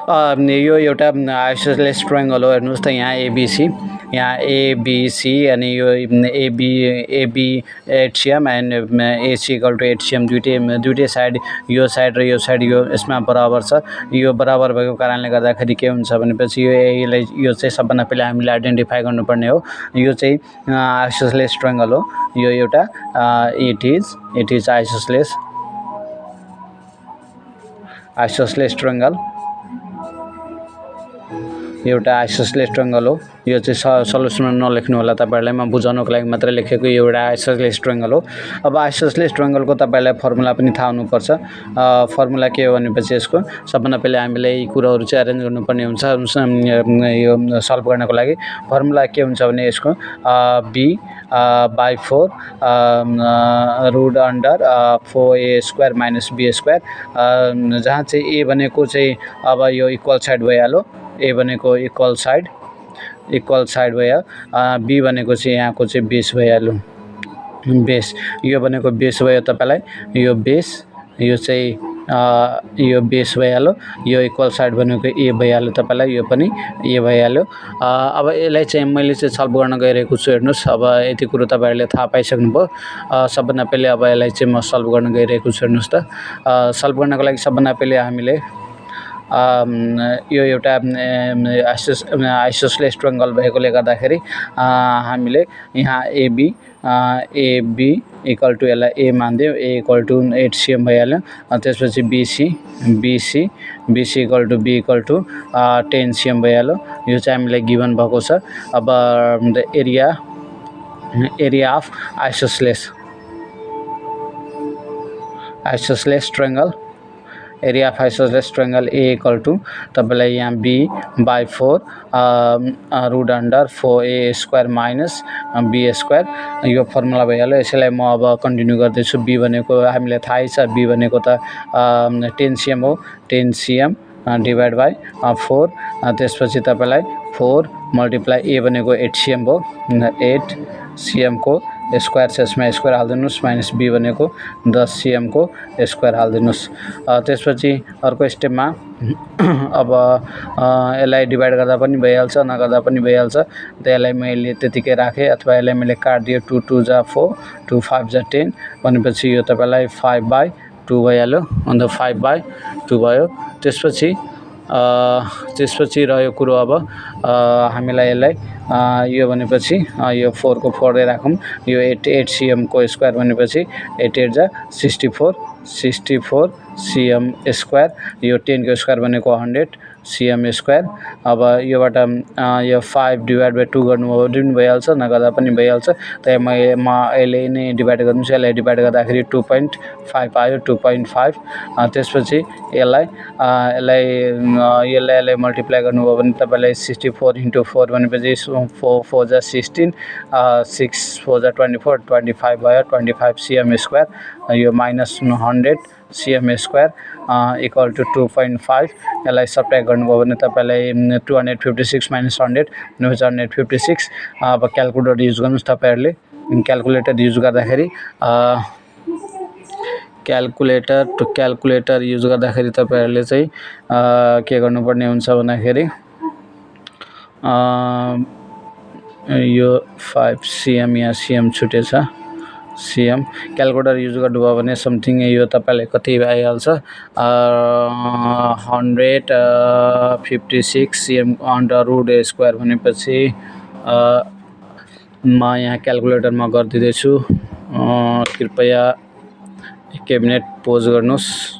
यो एउटा isosceles triangle हो। हेर्नुस् त यहाँ एबीसी, यहाँ एबीसी अनि यो AB HCM and AC equal to HCM दुईटै साइड यो साइड र यो साइड यो यसमा बराबर छ। यो बराबर भएको कारणले गर्दाखेरि के हुन्छ भनेपछि यो चाहिँ सबभन्दा पहिले हामीले आइडेन्टिफाई गर्नुपर्ने हो। यो चाहिँ आइसोसेलेस ट्रायंगल हो। यो एउटा इट इज आइसोसेलेस ट्रायंगल एउटा आइसोसेलेस ट्रायंगल हो। यो चाहिँ सल्युसनमा नलेख्नु होला, तपाईहरुलाई म बुझाउनको लागि मात्र लेखेको यो एउटा आइसोसेलेस ट्रायंगल हो। अब आइसोसेलेस ट्रायंगलको तपाईहरुलाई फर्मुला पनि थाहा हुनुपर्छ। फर्मुला के हो भनेपछि यसको सबभन्दा पहिले हामीले यी कुराहरु चाहिँ अरेन्ज गर्नुपर्ने हुन्छ यो सल्भ गर्नको लागि। फर्मुला के हुन्छ भने यसको b/4 root under 4a² - b², जहाँ चाहिँ a भनेको चाहिँ अब यो इक्वल साइड भइहाल्यो, a भनेको इक्वल साइड भयो, b भनेको चाहिँ यहाँको चाहिँ बेस भइहाल्यो, बेस यो भनेको बेस भयो तपाईलाई, यो बेस यो चाहिँ यो बेस भइहाल्यो, यो इक्वल साइड भनेको a भइहाल्यो तपाईलाई, यो पनि a भइहाल्यो। अब यसलाई चाहिँ मैले चाहिँ सल्भ गर्न गइरहेको छु। हेर्नुस् अब यति कुरो तपाईहरुले थाहा पाइसक्नुभयो। सबभन्दा पहिले अब यसलाई चाहिँ म सल्भ गर्न गइरहेको छु। हेर्नुस् त सल्भ गर्नको लागि सबभन्दा पहिले हामीले यो एउटा आइसोसेलेस ट्रायंगल भएकोले गर्दाखेरि हामीले यहाँ एबी इक्वल टु यसलाई a मान्दियौ, a इक्वल टु HCM भइहाल्यो। त्यसपछि BC equal to b equal to 10 cm भइहाल्यो। यो चाहिँ हामीलाई गिभन भएको छ। अब area of isosceles triangle, area of isosceles triangle a equal to तपाईलाई यहाँ b/4 root under 4a² - b², यो फर्मुला भइहाल्यो। यसैलाई म अब कन्टिन्यू गर्दैछु। b भनेको हामीलाई थाहै छ, b भनेको त 10 cm हो, 10 cm डिभाइड बाइ 4, त्यसपछि तपाईलाई 4 मल्टिप्लाई a भनेको 8 cm हो, 8 cm को स्क्वायर छ, यसमा स्क्वायर हाल्दिनुस्, माइनस b भनेको 10 cm को स्क्वायर हाल्दिनुस्। त्यसपछि अर्को स्टेपमा अब यसलाई डिभाइड गर्दा पनि भइहाल्छ, नगर्दा पनि भइहाल्छ। त्यसलाई मैले त्यतिकै राखेँ, अथवा यसलाई मैले काट्दिएँ। 2 2 जा 4, 2 5 जा 10 भनेपछि यो तपाईलाई 5/2 भइहाल्यो, अन्त 5/2 भयो। त्यसपछि रह्यो कुरो अब हामीलाई यसलाई यो भनेपछि यो 4 को 4 राखौँ, यो 8 cm को स्क्वायर भनेपछि 8 8 जा 64 cm स्क्वायर, यो 10 को स्क्वायर भनेको 100 cm स्क्वायर। अब योबाट यो 5/2 गर्नुभयो भने पनि भइहाल्छ, नगर्दा पनि भइहाल्छ। त्यही म यसले नै डिभाइड गर्छु। यसलाई डिभाइड गर्दाखेरि 2.5 आयो, 2.5। त्यसपछि यसलाई मल्टिप्लाई गर्नुभयो भने तपाईलाई 64 × 4 भनेपछि 4 4 जा 16, 6 4 जा 24, 25 भयो, 25 cm स्क्वायर, यो minus 100 cm square equal to 2.5। यसलाई सब्ट्र्याक्ट गर्नुभयो भने तपाईलाई 256 माइनस 100 भनेपछि 156। अब क्याल्कुलेटर युज गर्नुस् तपाईहरुले। क्याल्कुलेटर युज गर्दाखेरि तपाईहरुले चाहिँ के गर्नुपर्ने हुन्छ भन्दाखेरि यो 5 cm, यहाँ cm छुटेछ, cm क्याल्कुलेटर युज गर्नुभयो भने समथिङ यो तपाईलाई कति आइहाल्छ, 156 cm अन्डर रुट स्क्वायर भनेपछि म यहाँ क्याल्कुलेटरमा गरिदिँदैछु। कृपया 1 मिनेट पोज गर्नुस्।